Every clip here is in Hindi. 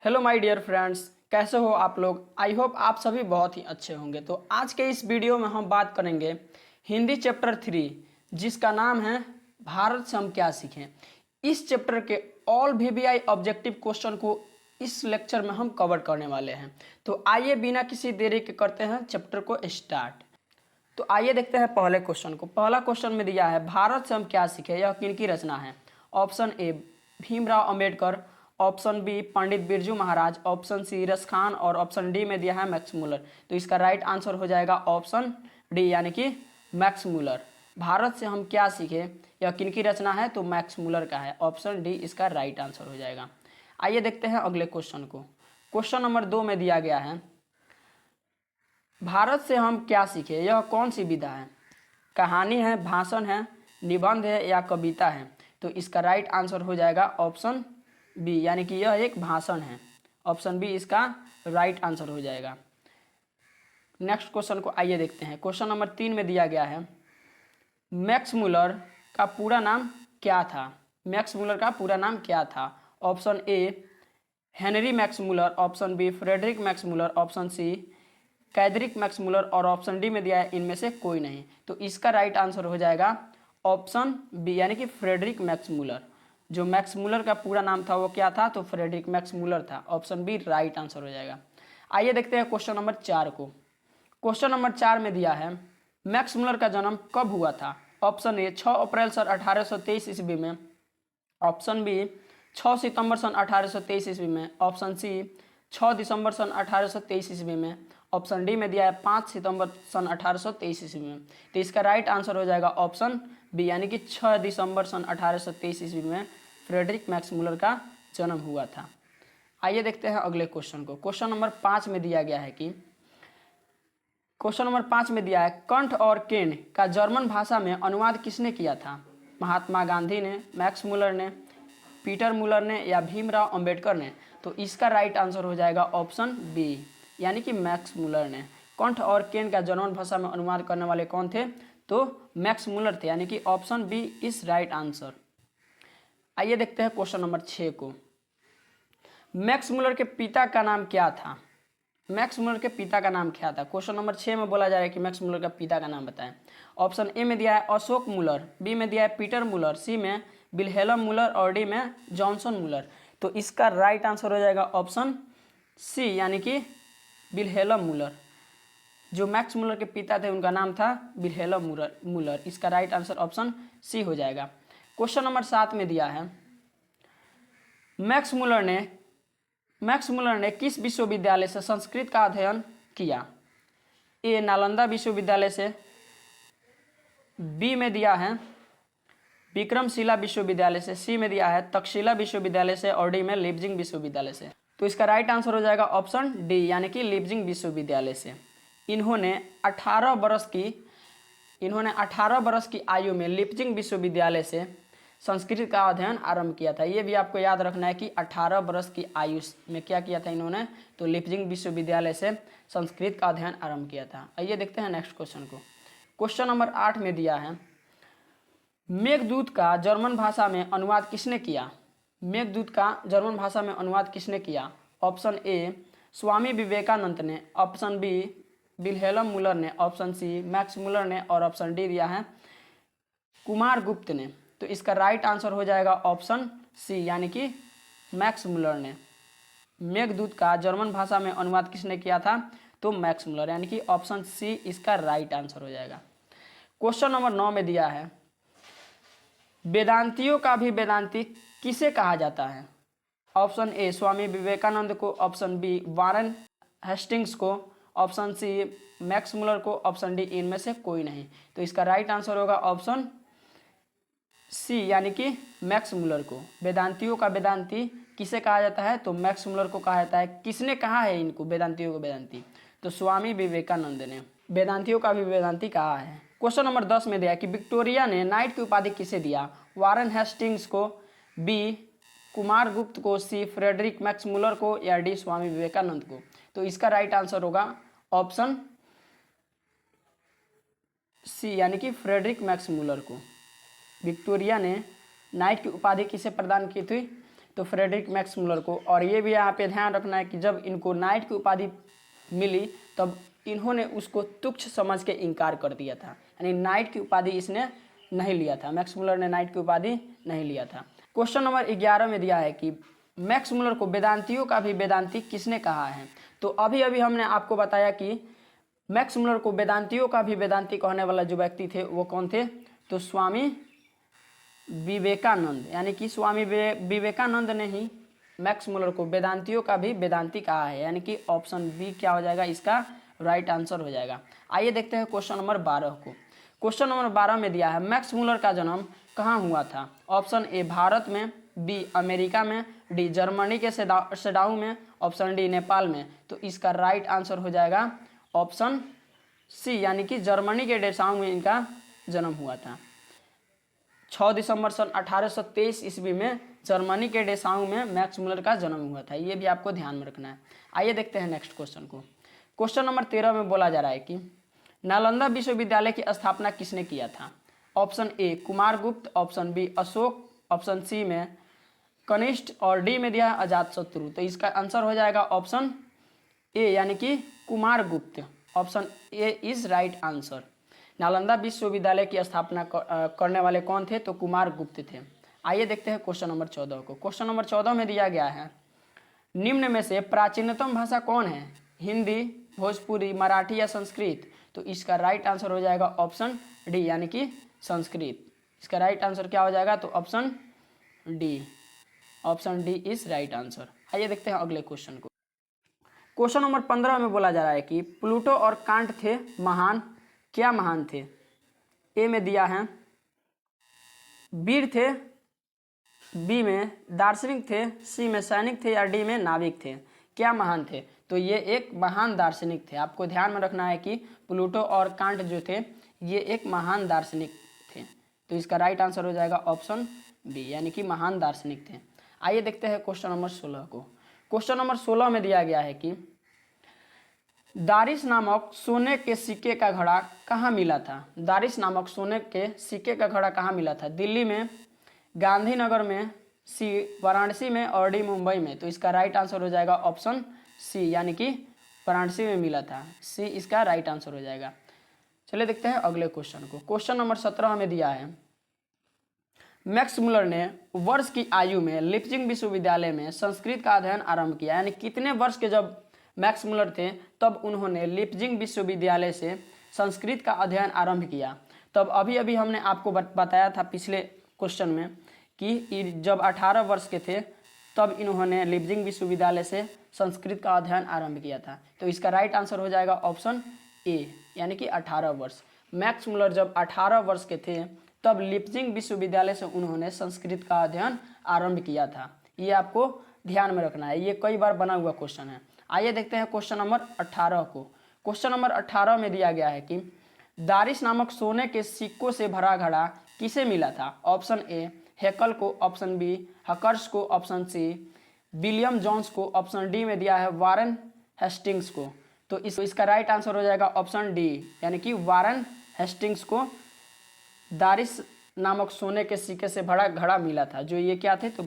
हेलो माय डियर फ्रेंड्स, कैसे हो आप लोग। आई होप आप सभी बहुत ही अच्छे होंगे। तो आज के इस वीडियो में हम बात करेंगे हिंदी चैप्टर 3, जिसका नाम है भारत से हम क्या सीखें। इस चैप्टर के ऑल वीवीआई ऑब्जेक्टिव क्वेश्चन को इस लेक्चर में हम कवर करने वाले हैं। तो आइए बिना किसी देरी के करते हैं चैप्टर को स्टार्ट। तो आइए देखते हैं पहले क्वेश्चन को। पहला क्वेश्चन में दिया है भारत से हम क्या सीखें, यह किनकी रचना है। Option A Bhimrao Ambedkar, option B Pandit Birju Maharaj, option C Raskhan और ऑप्शन डी में दिया है मैक्स मुलर। तो इसका राइट आंसर हो जाएगा ऑप्शन डी यानी कि मैक्स मुलर। भारत से हम क्या सीखे यह किनकी रचना है, तो मैक्स मुलर का है। ऑप्शन डी इसका राइट आंसर हो जाएगा। आइए देखते हैं अगले क्वेश्चन को। क्वेश्चन नंबर 2 में दिया गया है भारत से हम क्या सीखे, यह कौन सी विधा है। कहानी है, भाषण है, निबंध है या कविता है। तो इसका राइट आंसर हो जाएगा ऑप्शन बी यानी कि यह एक भाषण है। ऑप्शन बी इसका राइट आंसर हो जाएगा। नेक्स्ट क्वेश्चन को आइए देखते हैं। क्वेश्चन नंबर 3 में दिया गया है मैक्स मुलर का पूरा नाम क्या था। मैक्स मुलर का पूरा नाम क्या था। Option A Henry Max Muller, option B Frederick Max Muller, option C Cedric Max Muller और ऑप्शन डी में दिया है इनमें से कोई नहीं। तो इसका राइट आंसर हो जाएगा ऑप्शन बी यानी कि फ्रेडरिक मैक्स मुलर। जो मैक्स मुलर का पूरा नाम था वो क्या था, तो फ्रेडरिक मैक्स मुलर था। ऑप्शन बी राइट आंसर हो जाएगा। आइए देखते हैं क्वेश्चन नंबर 4 को। क्वेश्चन नंबर 4 में दिया है मैक्स मुलर का जन्म कब हुआ था। ऑप्शन ए 6 अप्रैल सन 1823 ईस्वी में, ऑप्शन बी 6 सितंबर सन 1823 ईस्वी में, ऑप्शन सी 6 दिसंबर सन 1823 ईस्वी में, ऑप्शन डी में दिया है 5 सितंबर सन 1823 ईस्वी में। तो इसका राइट आंसर हो जाएगा ऑप्शन बी यानी कि 6 दिसंबर सन 1823 ईस्वी में फ्रेडरिक मैक्स मुलर का जन्म हुआ था। आइए देखते हैं अगले क्वेश्चन को। क्वेश्चन नंबर 5 में दिया गया है कि क्वेश्चन नंबर 5 में दिया है कंठ और केन का जर्मन भाषा में अनुवाद किसने किया था। महात्मा गांधी ने, मैक्स मुलर ने, पीटर मुलर ने या भीमराव अंबेडकर ने। तो इसका राइट आंसर हो जाएगा ऑप्शन बी यानी कि मैक्स मुलर ने। कंठ और केन का जर्मन भाषा में अनुवाद करने वाले कौन थे, तो मैक्स मुलर थे यानी कि option B is right answer. आइए देखते हैं क्वेश्चन नंबर 6 को। मैक्स मुलर के पिता का नाम क्या था। मैक्स मुलर के पिता का नाम क्या था। क्वेश्चन नंबर 6 में बोला जा रहा है कि मैक्स मुलर का पिता का नाम बताएं। ऑप्शन ए में दिया है अशोक मुलर, बी में दिया है पीटर मुलर, सी में विल्हेल्म मुलर और डी में जॉनसन मुलर। तो इसका राइट आंसर हो जाएगा ऑप्शन सी यानी कि विल्हेल्म मुलर। जो मैक्स मुलर के पिता थे उनका नाम था विल्हेल्म मुलर। इसका राइट आंसर ऑप्शन सी हो जाएगा। क्वेश्चन नंबर 7 में दिया है मैक्स मुलर ने किस विश्वविद्यालय से संस्कृत का अध्ययन किया। ए नालंदा विश्वविद्यालय से, बी में दिया है विक्रमशिला विश्वविद्यालय से, सी में दिया है तक्षशिला विश्वविद्यालय से और डी में लिपजिंग विश्वविद्यालय से। तो इसका राइट आंसर हो जाएगा ऑप्शन डी यानी कि लिपजिंग विश्वविद्यालय से। इन्होंने 18 वर्ष की आयु में लिपजिंग विश्वविद्यालय से संस्कृत का अध्ययन आरंभ किया था। ये भी आपको याद रखना है कि 18 वर्ष की आयु में क्या किया था इन्होंने, तो लिपजिंग विश्वविद्यालय से संस्कृत का अध्ययन आरंभ किया था। आइए देखते हैं नेक्स्ट क्वेश्चन को। क्वेश्चन नंबर 8 में दिया है मेघदूत का जर्मन भाषा में अनुवाद किसने किया। मेघदूत का जर्मन भाषा में अनुवाद किसने किया। ऑप्शन ए स्वामी विवेकानंद ने, ऑप्शन बी विल्हेल्म मुलर ने, ऑप्शन सी मैक्स मुलर ने और ऑप्शन डी दिया है कुमार गुप्त ने। तो इसका राइट आंसर हो जाएगा ऑप्शन सी यानी कि मैक्स मुलर ने। मेघदूत का जर्मन भाषा में अनुवाद किसने किया था, तो मैक्स मुलर यानी कि ऑप्शन सी इसका राइट आंसर हो जाएगा। क्वेश्चन नंबर 9 में दिया है वेदांतियों का भी वेदांती किसे कहा जाता है। ऑप्शन ए स्वामी विवेकानंद को, ऑप्शन बी वारेन हेस्टिंग्स को, ऑप्शन सी मैक्स मुलर को, ऑप्शन डी इनमें से कोई नहीं। तो इसका राइट आंसर होगा ऑप्शन सी यानी कि मैक्स मुलर को। वेदांतियों का वेदांती किसे कहा जाता है, तो मैक्स मुलर को कहा जाता है। किसने कहा है इनको वेदांतियों को वेदांती, तो स्वामी विवेकानंद ने वेदांतियों का भी वेदांती कहा है। क्वेश्चन नंबर 10 में दिया कि विक्टोरिया ने नाइट की उपाधि किसे दिया। वारेन हेस्टिंग्स को, बी कुमार गुप्त को, सी फ्रेडरिक मैक्स मुलर को या डी स्वामी विवेकानंद को। तो इसका राइट आंसर होगा ऑप्शन सी यानी कि फ्रेडरिक मैक्स मुलर को। विक्टोरिया ने नाइट की उपाधि किसे प्रदान की थी, तो फ्रेडरिक मैक्स मुलर को। और ये भी यहाँ पे ध्यान रखना है कि जब इनको नाइट की उपाधि मिली तब इन्होंने उसको तुच्छ समझ के इनकार कर दिया था, यानी नाइट की उपाधि इसने नहीं लिया था, मैक्स मुलर ने नाइट की उपाधि नहीं लिया था। क्वेश्चन नंबर 11 में दिया है कि मैक्स मुलर को वेदांतियों का भी वेदांती किसने कहा है। तो अभी अभी हमने आपको बताया कि मैक्स मुलर को वेदांतियों का भी वेदांती कहने वाला जो व्यक्ति थे वो कौन थे, तो स्वामी विवेकानंद, यानी कि स्वामी विवेकानंद ने ही मैक्स मुलर को वेदांतियों का भी वेदांती कहा है, यानी कि ऑप्शन बी क्या हो जाएगा, इसका राइट आंसर हो जाएगा। आइए देखते हैं क्वेश्चन नंबर 12 को। क्वेश्चन नंबर 12 में दिया है मैक्स मुलर का जन्म कहाँ हुआ था। ऑप्शन ए भारत में, बी अमेरिका में, डी जर्मनी के सेडाऊ में, ऑप्शन डी नेपाल में। तो इसका राइट आंसर हो जाएगा ऑप्शन सी, यानी कि जर्मनी के डेसाऊ में इनका जन्म हुआ था। 6 दिसंबर सन 1823 ईस्वी में जर्मनी के डेसाऊ में मैक्स मुलर का जन्म हुआ था, ये भी आपको ध्यान में रखना है। आइए देखते हैं नेक्स्ट क्वेश्चन को। क्वेश्चन नंबर 13 में बोला जा रहा है कि नालंदा विश्वविद्यालय की स्थापना किसने किया था। Option A Kumaragupta, option B Ashoka, option C में कनिष्ठ और डी में दिया अजातशत्रु। तो इसका आंसर हो जाएगा ऑप्शन ए, यानी कि Kumaragupta. Option A is right answer. Nalanda विश्वविद्यालय की स्थापना करने वाले कौन थे, तो कुमारगुप्त थे। आइए देखते हैं क्वेश्चन नंबर 14 को। क्वेश्चन नंबर 14 में दिया गया है निम्न में से प्राचीनतम भाषा कौन है, हिंदी, भोजपुरी, मराठी या संस्कृत। तो इसका राइट आंसर हो जाएगा ऑप्शन डी, यानी कि संस्कृत। इसका राइट आंसर क्या हो जाएगा, तो option D. Option D is right answer. आइए देखते हैं अगले क्वेश्चन को। क्वेश्चन नंबर 15 में बोला जा रहा है कि प्लूटो और कांट थे महान, क्या महान थे। ए में दिया है वीर थे, बी में दार्शनिक थे, सी में सैनिक थे या डी में नाविक थे। क्या महान थे, तो ये एक महान दार्शनिक थे। आपको ध्यान में रखना है कि प्लूटो और कांट जो थे ये एक महान दार्शनिक थे। तो इसका राइट आंसर हो जाएगा ऑप्शन बी, यानी कि महान दार्शनिक थे। आइए देखते हैं क्वेश्चन नंबर 16 को। क्वेश्चन नंबर 16 में दिया गया है कि दारिस नामक सोने के सिक्के का घड़ा कहाँ मिला था। दारिस नामक सोने के सिक्के का घड़ा कहाँ मिला था, दिल्ली में, गांधीनगर में, सी वाराणसी में और डी मुंबई में। तो इसका राइट आंसर हो जाएगा ऑप्शन सी, यानी कि वाराणसी में मिला था। सी इसका राइट आंसर हो जाएगा। चलिए देखते हैं अगले क्वेश्चन को। क्वेश्चन नंबर 17 में दिया है मैक्स मुलर ने वर्ष की आयु में लिप्जिंग विश्वविद्यालय में संस्कृत का अध्ययन आरंभ किया, यानी कितने वर्ष के जब मैक्स मुलर थे तब उन्होंने लिप्जिंग विश्वविद्यालय से संस्कृत का अध्ययन आरंभ किया। तब अभी अभी हमने आपको बताया था पिछले क्वेश्चन में कि जब 18 वर्ष के थे तब इन्होंने लिप्जिंग विश्वविद्यालय से संस्कृत का अध्ययन आरंभ किया था। तो इसका राइट आंसर हो जाएगा ऑप्शन ए, यानी कि 18 वर्ष। मैक्स मुलर जब 18 वर्ष के थे तब लिप्जिंग विश्वविद्यालय से उन्होंने संस्कृत का अध्ययन आरंभ किया था। ये आपको ध्यान में रखना है, ये कई बार बना हुआ क्वेश्चन है। आइए देखते हैं क्वेश्चन नंबर 18 को। क्वेश्चन नंबर 18 में दिया गया है कि दारिस नामक सोने के सिक्कों से भरा घड़ा किसे मिला था। ऑप्शन ए हेकल को, ऑप्शन बी हकर्स को, ऑप्शन सी विलियम जोन्स को, ऑप्शन डी में दिया है वारन हेस्टिंग्स को। तो इसका राइट आंसर हो जाएगा ऑप्शन डी, यानी कि वारन हेस्टिंग्स को दारिस नामक सोने के सिक्के से भरा घड़ा मिला था। जो ये क्या थे, तो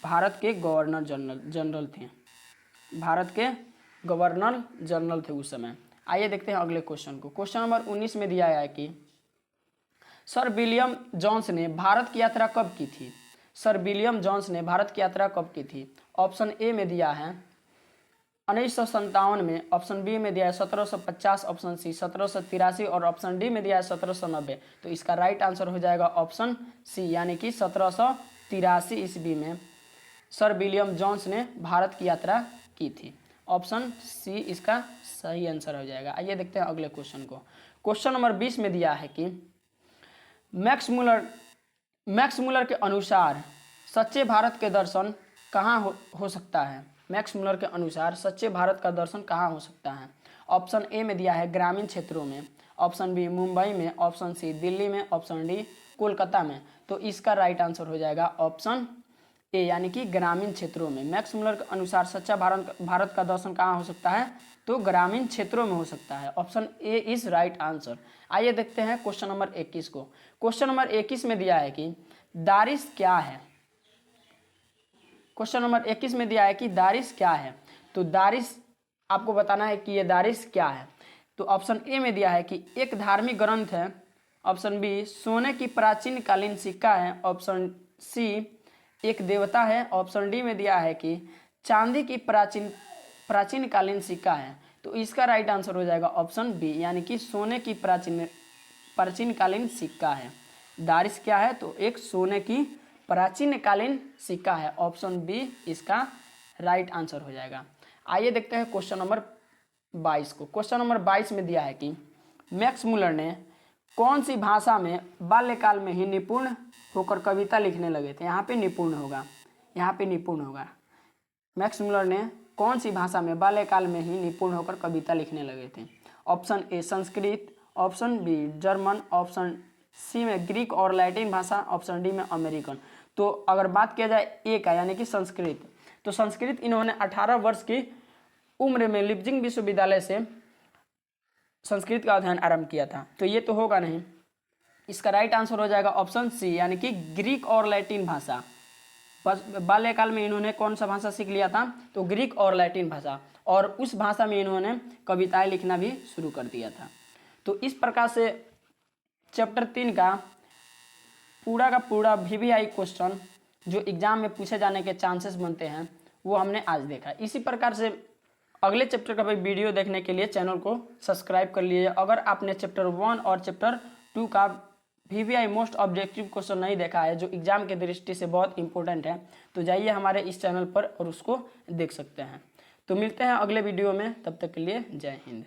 भारत के गवर्नर जनरल थे, भारत के गवर्नर जनरल थे उस समय। आइए देखते हैं अगले क्वेश्चन को। क्वेश्चन नंबर 19 में दिया है कि सर विलियम जोन्स ने भारत की यात्रा कब की थी। सर विलियम जोन्स ने भारत की यात्रा कब की थी। ऑप्शन ए में दिया है 1957 में, ऑप्शन बी में दिया है 1750, ऑप्शन सी 1783 और ऑप्शन डी में दिया है 1790। तो इसका राइट आंसर हो जाएगा ऑप्शन सी, यानी कि 1783 ईस्वी में सर विलियम जोन्स ने भारत की यात्रा की थी। ऑप्शन सी इसका सही आंसर हो जाएगा। आइए देखते हैं अगले क्वेश्चन को। क्वेश्चन नंबर 20 में दिया है कि मैक्स मुलर के अनुसार सच्चे भारत के दर्शन कहाँ हो सकता है। मैक्स मुलर के अनुसार सच्चे भारत का दर्शन कहाँ हो सकता है। ऑप्शन ए में दिया है ग्रामीण क्षेत्रों में, ऑप्शन बी मुंबई में, ऑप्शन सी दिल्ली में, ऑप्शन डी कोलकाता में। तो इसका राइट आंसर हो जाएगा ऑप्शन ए, यानी कि ग्रामीण क्षेत्रों में। मैक्स मुलर के अनुसार सच्चा भारत का दर्शन कहाँ हो सकता है, तो ग्रामीण क्षेत्रों में हो सकता है। Option A is right answer. आइए देखते हैं क्वेश्चन नंबर 21 को। क्वेश्चन नंबर 21 में दिया है कि दारिस क्या है। क्वेश्चन नंबर 21 में दिया है कि दारिश क्या है। तो दारिश आपको बताना है कि ये दारिश क्या है। तो ऑप्शन ए में दिया है कि एक धार्मिक ग्रंथ है। ऑप्शन बी सोने की प्राचीन कालीन सिक्का है। ऑप्शन सी एक देवता है। ऑप्शन डी में दिया है कि चांदी की प्राचीन कालीन सिक्का है। तो इसका राइट आंसर हो जाएगा ऑप्शन बी, यानी कि सोने की प्राचीन कालीन सिक्का है। दारिश क्या है, तो एक सोने की प्राचीन कालीन सिक्का है। ऑप्शन बी इसका राइट आंसर हो जाएगा। आइए देखते हैं क्वेश्चन नंबर 22 को। क्वेश्चन नंबर 22 में दिया है कि मैक्स मुलर ने कौन सी भाषा में बाल्यकाल में ही निपुण होकर कविता लिखने लगे थे। यहाँ पे निपुण होगा, यहाँ पे निपुण होगा। मैक्स मुलर ने कौन सी भाषा में बाल्यकाल में ही निपुण होकर कविता लिखने लगे थे। Option A Sanskrit, option B German, option C में ग्रीक और लैटिन भाषा, ऑप्शन डी में अमेरिकन। तो अगर बात किया जाए ए का यानी कि संस्कृत, तो संस्कृत इन्होंने 18 वर्ष की उम्र में लिप्जिंग विश्वविद्यालय से संस्कृत का अध्ययन आरंभ किया था। तो ये तो होगा नहीं, इसका राइट आंसर हो जाएगा ऑप्शन सी, यानी कि ग्रीक और लैटिन भाषा। बस बाल्यकाल में इन्होंने कौन सा भाषा सीख लिया था, तो ग्रीक और लैटिन भाषा, और उस भाषा में इन्होंने कविताएं लिखना भी शुरू कर दिया था। तो इस प्रकार से चैप्टर 3 का पूरा VVI क्वेश्चन जो एग्जाम में पूछे जाने के चांसेस बनते हैं वो हमने आज देखा। इसी प्रकार से अगले चैप्टर का भी वीडियो देखने के लिए चैनल को सब्सक्राइब कर लीजिए। अगर आपने चैप्टर 1 और चैप्टर 2 का VVI मोस्ट ऑब्जेक्टिव क्वेश्चन नहीं देखा है जो एग्जाम के दृष्टि से बहुत इंपॉर्टेंट है, तो जाइए हमारे इस चैनल पर और उसको देख सकते हैं। तो मिलते हैं अगले वीडियो में, तब तक के लिए जय हिंद।